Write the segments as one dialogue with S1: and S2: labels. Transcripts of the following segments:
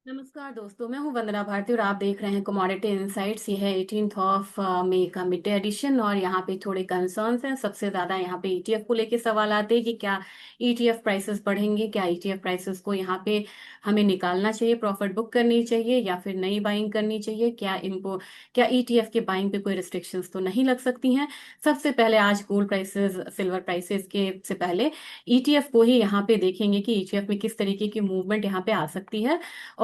S1: नमस्कार दोस्तों, मैं हूं वंदना भारती और आप देख रहे हैं कमोडिटी इनसाइट्स। ये है 18th ऑफ मई का मिड डे एडिशन और यहाँ पे थोड़े कंसर्न्स हैं। सबसे ज्यादा यहाँ पे ईटीएफ को लेके सवाल आते हैं कि क्या ईटीएफ प्राइसेस बढ़ेंगे, क्या ईटीएफ प्राइसेस को यहाँ पे हमें निकालना चाहिए, प्रॉफिट बुक करनी चाहिए या फिर नई बाइंग करनी चाहिए, क्या ईटीएफ के बाइंग पे कोई रिस्ट्रिक्शंस तो नहीं लग सकती हैं। सबसे पहले आज गोल्ड प्राइसेस, सिल्वर प्राइसेस के से पहले ईटीएफ को ही यहाँ पे देखेंगे कि ईटीएफ में किस तरीके की मूवमेंट यहाँ पे आ सकती है।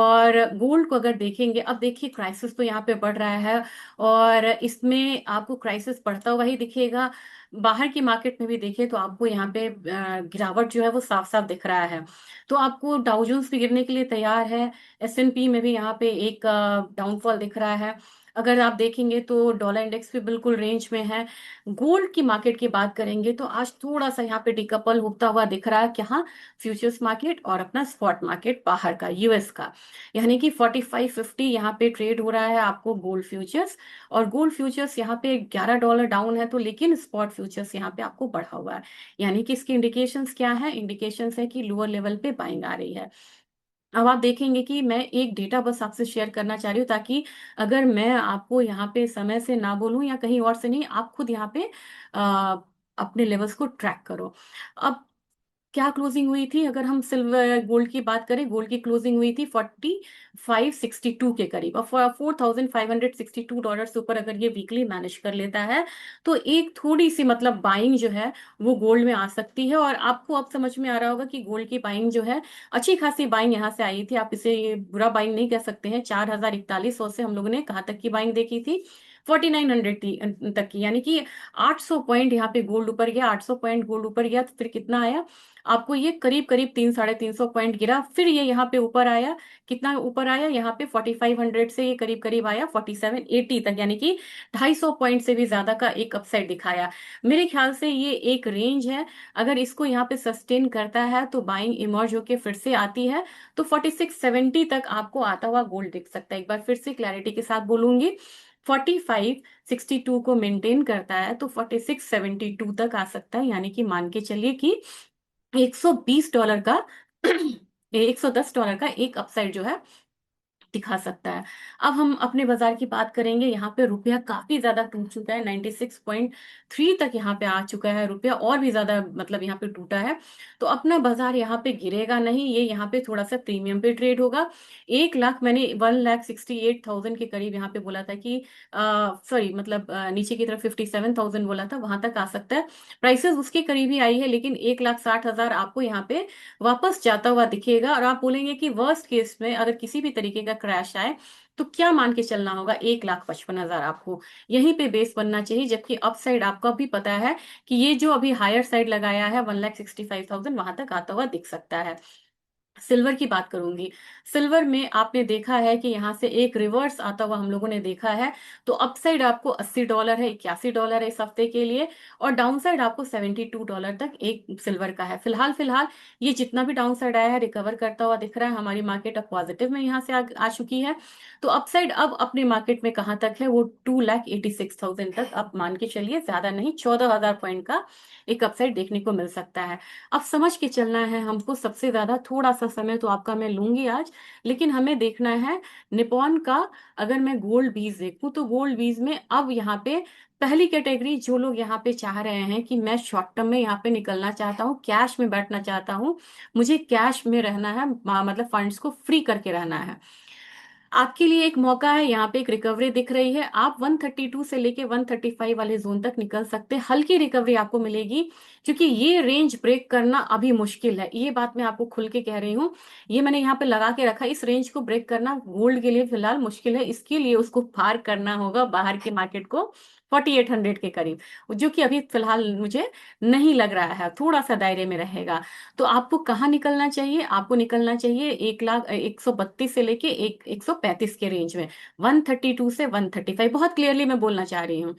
S1: और गोल्ड को अगर देखेंगे, अब देखिए क्राइसिस तो यहाँ पे बढ़ रहा है और इसमें आपको क्राइसिस बढ़ता हुआ ही दिखेगा। बाहर की मार्केट में भी देखिए तो आपको यहाँ पे गिरावट जो है वो साफ साफ दिख रहा है। तो आपको डाउ जोन्स भी गिरने के लिए तैयार है। एसएनपी में भी यहाँ पे एक डाउनफॉल दिख रहा है। अगर आप देखेंगे तो डॉलर इंडेक्स भी बिल्कुल रेंज में है। गोल्ड की मार्केट की बात करेंगे तो आज थोड़ा सा यहाँ पे डिकपल होता हुआ दिख रहा है कि हाँ, फ्यूचर्स मार्केट और अपना स्पॉट मार्केट बाहर का, यूएस का, यानी कि 4550 यहाँ पे ट्रेड हो रहा है आपको गोल्ड फ्यूचर्स। और गोल्ड फ्यूचर्स यहाँ पे $11 डाउन है, तो लेकिन स्पॉट फ्यूचर्स यहाँ पे आपको बढ़ा हुआ है। यानी कि इसकी इंडिकेशंस क्या है? इंडिकेशंस है कि लोअर लेवल पे बाइंग आ रही है। अब आप देखेंगे कि मैं एक डेटा बस आपसे शेयर करना चाह रही हूँ, ताकि अगर मैं आपको यहाँ पे समय से ना बोलूं या कहीं और से नहीं, आप खुद यहाँ पे आ, अपने लेवल्स को ट्रैक करो। अब क्या क्लोजिंग हुई थी? अगर हम सिल्वर गोल्ड की बात करें, गोल्ड की क्लोजिंग हुई थी 4562 के करीब। और $4562 से ऊपर अगर ये वीकली मैनेज कर लेता है तो एक थोड़ी सी मतलब बाइंग जो है वो गोल्ड में आ सकती है। और आपको अब समझ में आ रहा होगा कि गोल्ड की बाइंग जो है, अच्छी खासी बाइंग यहाँ से आई थी। आप इसे ये बुरा बाइंग नहीं कह सकते हैं। 4141 से हम लोगों ने कहाँ तक की बाइंग देखी थी? 4900 तक की, यानी कि 800 पॉइंट यहाँ पे गोल्ड ऊपर गया। 800 पॉइंट गोल्ड ऊपर गया तो फिर कितना आया आपको? ये करीब करीब 300 साढ़े 300 पॉइंट गिरा, फिर ये यहाँ पे ऊपर आया। कितना ऊपर आया? यहाँ पे 4500 से ये करीब करीब आया 4780 तक, यानी कि 250 पॉइंट से भी ज्यादा का एक अपसाइड दिखाया। मेरे ख्याल से ये एक रेंज है। अगर इसको यहाँ पे सस्टेन करता है तो बाइंग इमर्ज होके फिर से आती है, तो 4670 तक आपको आता हुआ गोल्ड दिख सकता है। एक बार फिर से क्लैरिटी के साथ बोलूंगी, 4562 को मेंटेन करता है तो 4672 तक आ सकता है। यानी कि मान के चलिए कि $120 का $110 का एक अपसाइड जो है दिखा सकता है। अब हम अपने बाजार की बात करेंगे। यहाँ पे रुपया काफी ज्यादा टूट चुका है, 96.3 तक यहाँ पे आ चुका है रुपया, और भी ज्यादा मतलब यहाँ पे टूटा है। तो अपना बाजार यहाँ पे गिरेगा नहीं, ये यहाँ पे थोड़ा सा प्रीमियम पे ट्रेड होगा। 1 लाख, मैंने 1,68,000 के करीब यहाँ पे बोला था कि सॉरी मतलब नीचे की तरफ 57,000 बोला था, वहां तक आ सकता है। प्राइसेस उसके करीब ही आई है, लेकिन 1,60,000 आपको यहाँ पे वापस जाता हुआ दिखेगा। और आप बोलेंगे कि वर्स्ट केस में अगर किसी भी तरीके का क्रैश आए तो क्या मान के चलना होगा? 1,55,000 आपको यहीं पे बेस बनना चाहिए। जबकि अप साइड आपको भी पता है कि ये जो अभी हायर साइड लगाया है 1,65,000, वहां तक आता हुआ दिख सकता है। सिल्वर की बात करूंगी। सिल्वर में आपने देखा है कि यहाँ से एक रिवर्स आता हुआ हम लोगों ने देखा है। तो अपसाइड आपको $80 है, $81 है इस हफ्ते के लिए, और डाउन साइड आपको $72 तक एक सिल्वर का है। फिलहाल फिलहाल ये जितना भी डाउन साइड आया है रिकवर करता हुआ दिख रहा है। हमारी मार्केट अब पॉजिटिव में यहाँ से आ चुकी है। तो अपसाइड अब अपने मार्केट में कहाँ तक है? वो 2,86,000 तक। अब मान के चलिए ज्यादा नहीं, 14,000 पॉइंट का एक अपसाइड देखने को मिल सकता है। अब समझ के चलना है हमको। सबसे ज्यादा थोड़ा सा समय तो आपका मैं लूंगी आज, लेकिन हमें देखना है निपॉन का। अगर मैं गोल्ड बीज देखूं तो गोल्ड बीज में अब यहाँ पे पहली कैटेगरी, जो लोग यहाँ पे चाह रहे हैं कि मैं शॉर्ट टर्म में यहाँ पे निकलना चाहता हूँ, कैश में बैठना चाहता हूँ, मुझे कैश में रहना है, मतलब फंड्स को फ्री करके रहना है, आपके लिए एक मौका है। यहाँ पे एक रिकवरी दिख रही है। आप 132 से लेके 135 वाले जोन तक निकल सकते हैं। हल्की रिकवरी आपको मिलेगी, क्योंकि ये रेंज ब्रेक करना अभी मुश्किल है। ये बात मैं आपको खुल के कह रही हूँ। ये मैंने यहाँ पे लगा के रखा, इस रेंज को ब्रेक करना गोल्ड के लिए फिलहाल मुश्किल है। इसके लिए उसको पार करना होगा बाहर के मार्केट को 4800 के करीब, जो कि अभी फिलहाल मुझे नहीं लग रहा है, थोड़ा सा दायरे में रहेगा। तो आपको कहाँ निकलना चाहिए? आपको निकलना चाहिए 1,132 से लेके 135 के रेंज में, 132 से 135। बहुत क्लियरली मैं बोलना चाह रही हूँ,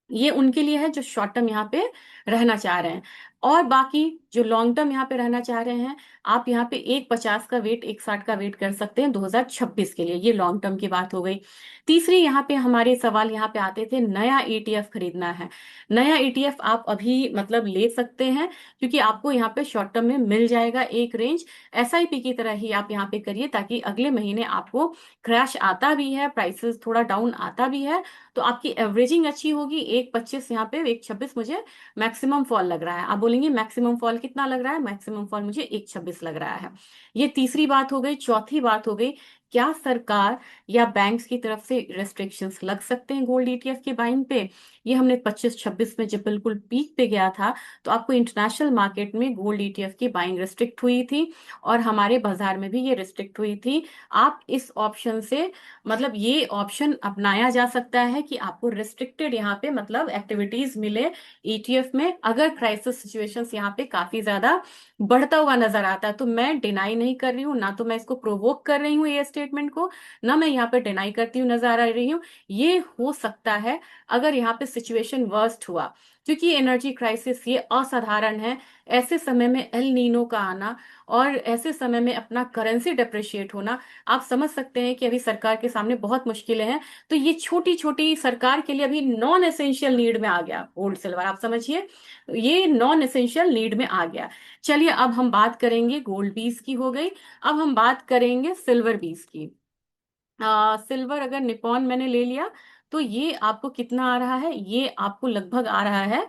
S1: ये उनके लिए है जो शॉर्ट टर्म यहाँ पे रहना चाह रहे हैं। और बाकी जो लॉन्ग टर्म यहाँ पे रहना चाह रहे हैं, आप यहाँ पे 1.50 का वेट, 1.60 का वेट कर सकते हैं 2026 के लिए। ये लॉन्ग टर्म की बात हो गई। तीसरी यहाँ पे हमारे सवाल यहाँ पे आते थे, नया ईटीएफ खरीदना है। नया ईटीएफ आप अभी मतलब ले सकते हैं, क्योंकि आपको यहाँ पे शॉर्ट टर्म में मिल जाएगा एक रेंज। एसआईपी की तरह ही आप यहाँ पे करिए, ताकि अगले महीने आपको क्रैश आता भी है, प्राइसेस थोड़ा डाउन आता भी है, तो आपकी एवरेजिंग अच्छी होगी। 1.25 यहाँ पे, 1.26 मुझे मैक्सिमम फॉल लग रहा है। आप बोलेंगे मैक्सिमम फॉल कितना लग रहा है? मैक्सिमम फॉल मुझे 1.26 लग रहा है। ये तीसरी बात हो गई। चौथी बात हो गई, क्या सरकार या बैंक्स की तरफ से रेस्ट्रिक्शंस लग सकते हैं गोल्ड ईटीएफ के बाइंग पे? ये हमने 25-26 में जब बिल्कुल पीक पे गया था, तो आपको इंटरनेशनल मार्केट में गोल्ड ईटीएफ की बाइंग रिस्ट्रिक्ट हुई थी, और हमारे बाजार में भी ये रिस्ट्रिक्ट हुई थी। आप इस ऑप्शन से, मतलब ये ऑप्शन अपनाया जा सकता है कि आपको रिस्ट्रिक्टेड यहाँ पे मतलब एक्टिविटीज मिले ईटीएफ में, अगर क्राइसिस सिचुएशंस यहाँ पे काफी ज्यादा बढ़ता हुआ नजर आता है। तो मैं डिनाई नहीं कर रही हूँ, ना तो मैं इसको प्रोवोक कर रही हूँ ये स्टेटमेंट को, ना मैं यहाँ पे डिनाई करती हूँ नजर आ रही हूँ। ये हो सकता है अगर यहाँ पे सिचुएशन वर्स्ट हुआ, क्योंकि एनर्जी क्राइसिस ये असाधारण है। ऐसे समय में एल नीनो का आना, और ऐसे समय में अपना करेंसी डेप्रिशिएट होना, आप समझ सकते हैं कि अभी सरकार के सामने बहुत मुश्किलें हैं। तो ये छोटी छोटी सरकार के लिए अभी नॉन एसेंशियल नीड में आ गया गोल्ड सिल्वर, आप समझिए, ये नॉन एसेंशियल नीड में आ गया। चलिए अब हम बात करेंगे, गोल्ड बीस की हो गई, अब हम बात करेंगे सिल्वर बीस की। सिल्वर अगर निपॉन मैंने ले लिया, तो ये आपको कितना आ रहा है? ये आपको लगभग आ रहा है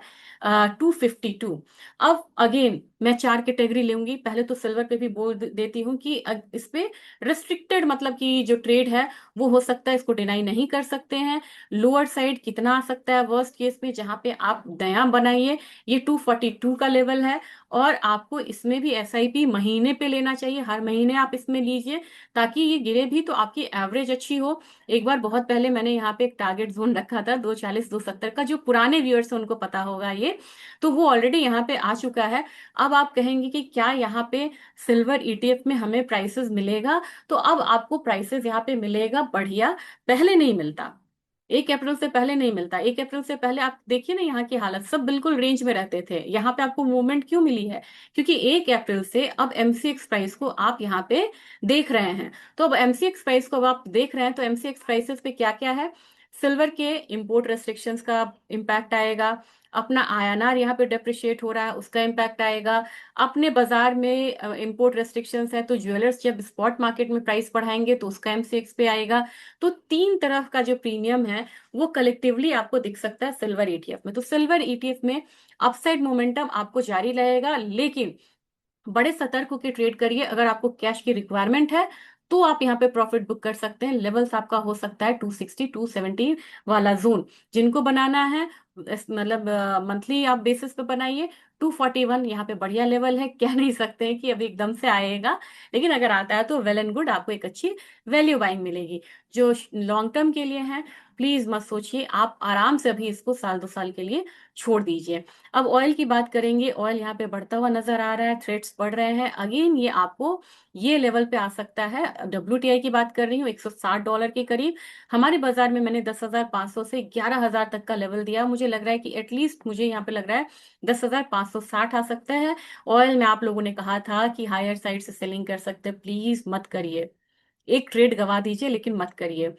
S1: 252। अब अगेन मैं चार कैटेगरी लूंगी। पहले तो सिल्वर पे भी बोल देती हूँ कि इस पे रिस्ट्रिक्टेड मतलब कि जो ट्रेड है वो हो सकता है, इसको डिनाई नहीं कर सकते हैं। लोअर साइड कितना आ सकता है वर्स्ट केस में, जहां पे आप नया बनाइए, ये 242 का लेवल है। और आपको इसमें भी एसआईपी महीने पे लेना चाहिए, हर महीने आप इसमें लीजिए, ताकि ये गिरे भी तो आपकी एवरेज अच्छी हो। एक बार बहुत पहले मैंने यहाँ पे एक टारगेट जोन रखा था 240-270 का, जो पुराने व्यूअर्स हैं उनको पता होगा ये, तो वो ऑलरेडी यहाँ पे आ चुका है। अब आप कहेंगे कि क्या यहाँ पे सिल्वर ईटीएफ में हमें प्राइसेस मिलेगा? तो अब आपको प्राइसेस यहाँ पे मिलेगा बढ़िया। पहले नहीं मिलता, 1 अप्रैल से पहले नहीं मिलता। 1 अप्रैल से पहले आप देखिए ना, यहाँ की हालत सब बिल्कुल रेंज में रहते थे। यहाँ पे आपको मूवमेंट क्यों मिली है? क्योंकि 1 अप्रैल से अब एमसीएक्स प्राइस को आप यहाँ पे देख रहे हैं। तो अब एमसीएक्स प्राइस को अब आप देख रहे हैं, तो एमसीएक्स प्राइसेस पे क्या क्या है? सिल्वर के इंपोर्ट रेस्ट्रिक्शंस का इम्पैक्ट आएगा, अपना आईएनआर यहाँ पे डेप्रिशिएट हो रहा है उसका इम्पैक्ट आएगा, अपने बाजार में इंपोर्ट रेस्ट्रिक्शंस है, तो ज्वेलर्स जब स्पॉट मार्केट में प्राइस बढ़ाएंगे तो उसका एमसीएक्स पे आएगा। तो तीन तरफ का जो प्रीमियम है वो कलेक्टिवली आपको दिख सकता है सिल्वर ईटीएफ में। तो सिल्वर ईटीएफ में अपसाइड मोमेंटम आपको जारी रहेगा, लेकिन बड़े सतर्क होकर ट्रेड करिए। अगर आपको कैश की रिक्वायरमेंट है तो आप यहाँ पे प्रॉफिट बुक कर सकते हैं। लेवल्स आपका हो सकता है 260-270 वाला जोन, जिनको बनाना है मतलब मंथली आप बेसिस पे बनाइए। 241 यहाँ पे बढ़िया लेवल है, कह नहीं सकते हैं कि अभी एकदम से आएगा, लेकिन अगर आता है तो वेल एंड गुड, आपको एक अच्छी वैल्यू बाइंग मिलेगी। जो लॉन्ग टर्म के लिए है, प्लीज मत सोचिए, आप आराम से अभी इसको साल 2 साल के लिए छोड़ दीजिए। अब ऑयल की बात करेंगे। ऑयल यहाँ पे बढ़ता हुआ नजर आ रहा है, थ्रेड्स बढ़ रहे हैं अगेन, ये आपको ये लेवल पे आ सकता है। डब्ल्यूटीआई की बात कर रही हूँ, $160 के करीब। हमारे बाजार में मैंने 10,500 से 11,000 तक का लेवल दिया। मुझे लग रहा है कि एटलीस्ट मुझे यहाँ पे लग रहा है 10,560 आ सकता है। ऑयल में आप लोगों ने कहा था कि हायर साइड से सेलिंग कर सकते हैं, प्लीज मत करिए। एक ट्रेड गवा दीजिए लेकिन मत करिए।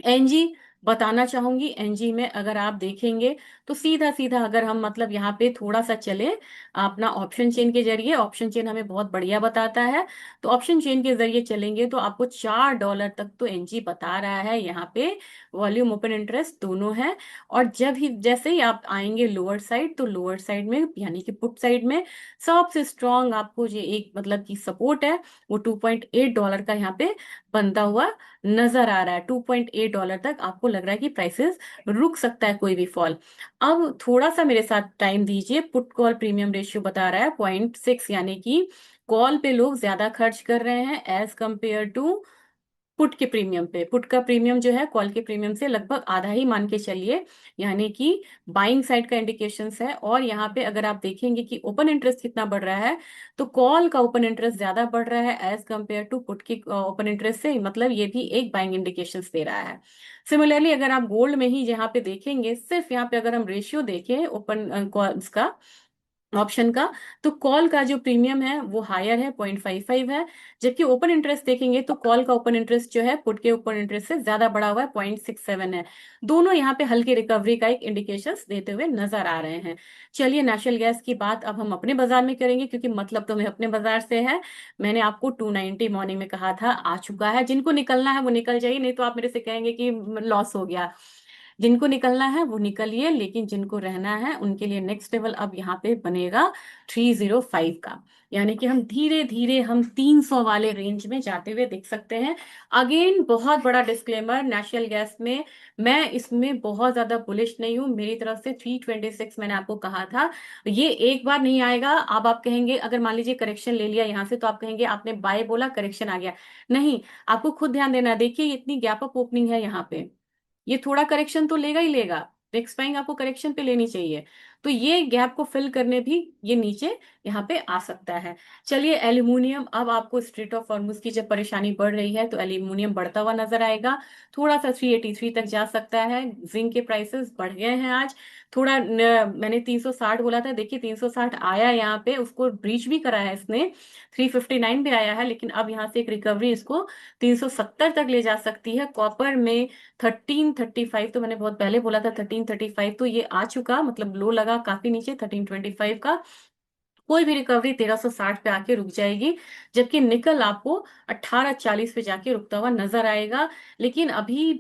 S1: एनजी बताना चाहूंगी, एनजी में अगर आप देखेंगे तो सीधा सीधा अगर हम मतलब यहाँ पे थोड़ा सा चले अपना ऑप्शन चेन के जरिए, ऑप्शन चेन हमें बहुत बढ़िया बताता है, तो ऑप्शन चेन के जरिए चलेंगे तो आपको $4 तक तो एनजी बता रहा है। यहाँ पे वॉल्यूम ओपन इंटरेस्ट दोनों है। और जब ही जैसे ही आप आएंगे लोअर साइड, तो लोअर साइड में यानी कि पुट साइड में सबसे स्ट्रॉन्ग आपको जो एक मतलब की सपोर्ट है, वो $2.8 का यहाँ पे बनता हुआ नजर आ रहा है। $2.8 तक आपको लग रहा है कि प्राइसेस रुक सकता है कोई भी फॉल। अब थोड़ा सा मेरे साथ टाइम दीजिए। पुट कॉल प्रीमियम रेशियो बता रहा है 0.6, यानी कि कॉल पे लोग ज्यादा खर्च कर रहे हैं एज कंपेयर टू पुट के प्रीमियम पे। पुट का प्रीमियम जो है कॉल के प्रीमियम से लगभग आधा ही मान के चलिए, यानी कि बाइंग साइड का इंडिकेशंस है। और यहाँ पे अगर आप देखेंगे कि ओपन इंटरेस्ट कितना बढ़ रहा है, तो कॉल का ओपन इंटरेस्ट ज्यादा बढ़ रहा है एज कंपेयर टू पुट की ओपन इंटरेस्ट से, मतलब ये भी एक बाइंग इंडिकेशंस दे रहा है। सिमिलरली अगर आप गोल्ड में ही जहाँ पे देखेंगे, सिर्फ यहाँ पे अगर हम रेशियो देखें ओपन कॉल्स का, ऑप्शन का। तो कॉल का जो प्रीमियम है वो हायर है, 0.55 है। जबकि ओपन इंटरेस्ट देखेंगे तो कॉल का ओपन इंटरेस्ट जो है पुट के ओपन इंटरेस्ट से ज्यादा बढ़ा हुआ है, 0.67 है। दोनों यहाँ पे हल्की रिकवरी का एक इंडिकेशंस देते हुए नजर आ रहे हैं। चलिए नेशनल गैस की बात अब हम अपने बाजार में करेंगे, क्योंकि मतलब तो मैं अपने बाजार से है। मैंने आपको 290 मॉर्निंग में कहा था, आ चुका है। जिनको निकलना है वो निकल जाइए, नहीं तो आप मेरे से कहेंगे कि लॉस हो गया। जिनको निकलना है वो निकलिए, लेकिन जिनको रहना है उनके लिए नेक्स्ट लेवल अब यहाँ पे बनेगा 305 का। यानी कि हम धीरे धीरे हम 300 वाले रेंज में जाते हुए देख सकते हैं। अगेन बहुत बड़ा डिस्क्लेमर नेशनल गैस में, मैं इसमें बहुत ज्यादा बुलिश नहीं हूं। मेरी तरफ से 326 मैंने आपको कहा था, ये एक बार नहीं आएगा। अब आप कहेंगे अगर मान लीजिए करेक्शन ले लिया यहाँ से, तो आप कहेंगे आपने बाय बोला करेक्शन आ गया। नहीं, आपको खुद ध्यान देना है। देखिए इतनी गैप अप ओपनिंग है यहाँ पे, ये थोड़ा करेक्शन तो लेगा ही लेगा। नेक्स्ट बाइंग आपको करेक्शन पे लेनी चाहिए। तो ये गैप को फिल करने भी ये नीचे यहाँ पे आ सकता है। चलिए एल्यूमिनियम, अब आपको स्ट्रेट ऑफ हॉर्मुज की जब परेशानी बढ़ रही है तो एल्यूमिनियम बढ़ता हुआ नजर आएगा। थोड़ा सा 383 तक जा सकता है। जिंक के प्राइसेस बढ़ गए हैं आज थोड़ा मैंने 360 बोला था, देखिए 360 आया यहाँ पे, उसको ब्रीच भी करा है इसने। 359 भी आया है, लेकिन अब यहाँ से एक रिकवरी इसको 370 तक ले जा सकती है। कॉपर में 1335, तो मैंने बहुत पहले बोला था 1335, तो ये आ चुका, मतलब लो लगा काफी नीचे 1325 का। कोई भी रिकवरी 1360 पे आके रुक जाएगी। जबकि निकल आपको 1840 पे जाके रुकता हुआ नजर आएगा। लेकिन अभी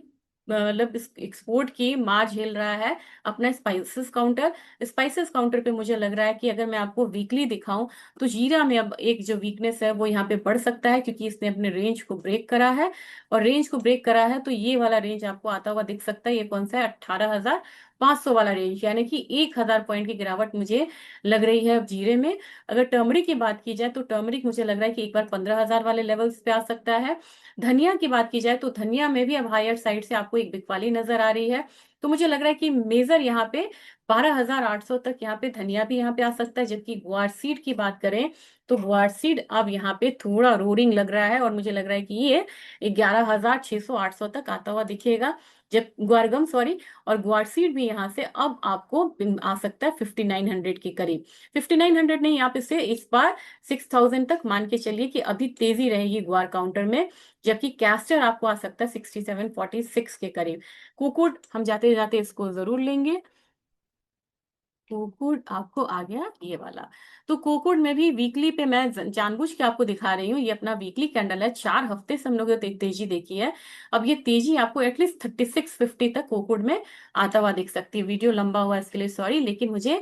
S1: मतलब इस एक्सपोर्ट की मार झेल रहा है अपना स्पाइसेस काउंटर। स्पाइसेस काउंटर पे मुझे लग रहा है कि अगर मैं आपको वीकली दिखाऊं तो जीरा में अब एक जो वीकनेस है वो यहाँ पे बढ़ सकता है, क्योंकि इसने अपने रेंज को ब्रेक करा है। और रेंज को ब्रेक करा है तो ये वाला रेंज आपको आता हुआ दिख सकता है। ये कौन सा है? 18,500 वाला रेंज, यानी कि 1,000 पॉइंट की गिरावट मुझे लग रही है अब जीरे में। अगर टर्मरिक की बात की जाए तो टर्मरिक मुझे लग रहा है कि एक बार 15,000 वाले लेवल्स पे आ सकता है। धनिया की बात की जाए तो धनिया में भी अब हायर साइड से आपको एक बिकवाली नजर आ रही है। तो मुझे लग रहा है कि मेजर यहाँ पे 12,800 तक यहाँ पे धनिया भी यहाँ पे आ सकता है। जबकि गुआर सीड की बात करें तो गुआर सीड अब यहाँ पे थोड़ा रोरिंग लग रहा है, और मुझे लग रहा है कि ये 11,600 800 तक आता हुआ दिखेगा। जब ग्वारगम सॉरी, और ग्वारसीड भी यहाँ से अब आपको आ सकता है 5,900 के करीब। 5,900 नहीं, आप इसे इस बार 6,000 तक मान के चलिए कि अभी तेजी रहेगी ग्वार काउंटर में। जबकि कैस्टर आपको आ सकता है 6746 के करीब। कुकुट हम जाते जाते इसको जरूर लेंगे। कोकुड आपको आ गया ये वाला। तो कोकुड में भी वीकली पे मैं जानबूझ के आपको दिखा रही हूँ, ये अपना वीकली कैंडल है। 4 हफ्ते से हम लोग ने तेजी देखी है। अब ये तेजी आपको एटलीस्ट 3650 तक कोकुड में आता हुआ दिख सकती है। वीडियो लंबा हुआ इसके लिए सॉरी, लेकिन मुझे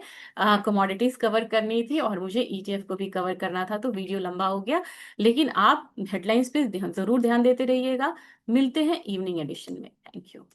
S1: कमोडिटीज कवर करनी थी और मुझे ईटीएफ को भी कवर करना था, तो वीडियो लंबा हो गया। लेकिन आप हेडलाइंस पे जरूर ध्यान देते रहिएगा। मिलते हैं इवनिंग एडिशन में। Thank you.